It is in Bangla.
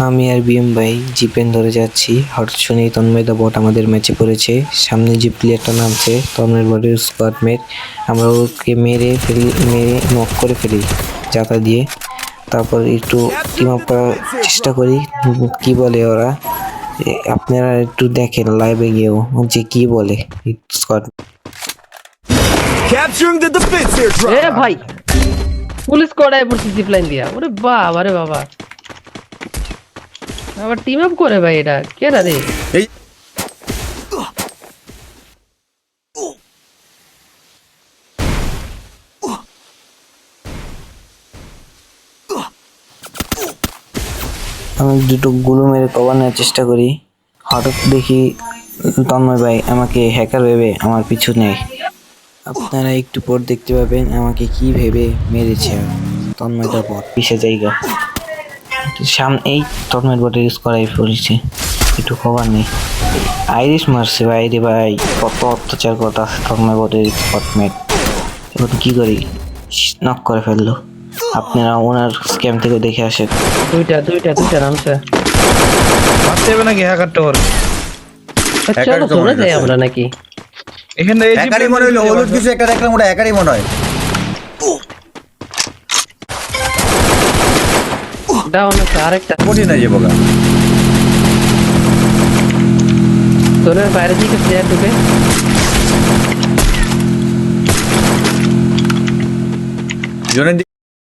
আমি আর বিএম ভাই জিপেন ধরে যাচ্ছি, হঠাৎ শুনেই তন্ময়দা বট আমাদের ম্যাচে পড়েছে। সামনে যে প্লেয়ারটা নামছে তন্ময়ের বটের স্কোয়াডমেট, আমরা ওকে মেরে নক করে ফেলি চাতা দিয়ে। তারপর একটু টিম আপ করার চেষ্টা করি, কি বলে ওরা, আপনারা একটু দেখেন লাইভে গিয়েও যে কি বলে squad. Capturing the defense here, এ ভাই পুলিশ কোডায় পড়ছি জিপ লাইন দিয়া। ওরে বাবা রে বাবা, আবার টিম আপ করে ভাই। এটা কে রে? আমি দুটো গুলো মেরে কভার নেওয়ার চেষ্টা করি, হঠাৎ দেখি তন্ময় ভাই আমাকে হ্যাকার ভেবে আমার পিছু নেয়। আপনারা একটু পর দেখতে পাবেন আমাকে কি ভেবে মেরেছে। তন্ময়টা বট পিছে জায়গা সামনে, এই তন্ময় বটের ইউজ করাই পড়েছে, একটু কভার নেই। আইরিশ মারছে ভাই রে ভাই, কত অত্যাচার কথা তন্ময় বটের স্পটমেট। এখন কি করি, নক করে ফেললো। আপনারা ওনার স্ক্যাম থেকে দেখে আসেন। দুইটা নামছে। মারতে হবে নাকি হ্যাকারটা ওর? চলো তোমরা যাই আমরা নাকি এখানে এই হ্যাকারই মনে হইলো, হলুদ কিছু একটা দেখলাম, ওটা হ্যাকারই মনে হয়। ডাউন আছে আরেকটা। কঠিন হয়ে যাবো গা। তোর বাইরে দিকে প্লেয়ার ঢুকে। জনের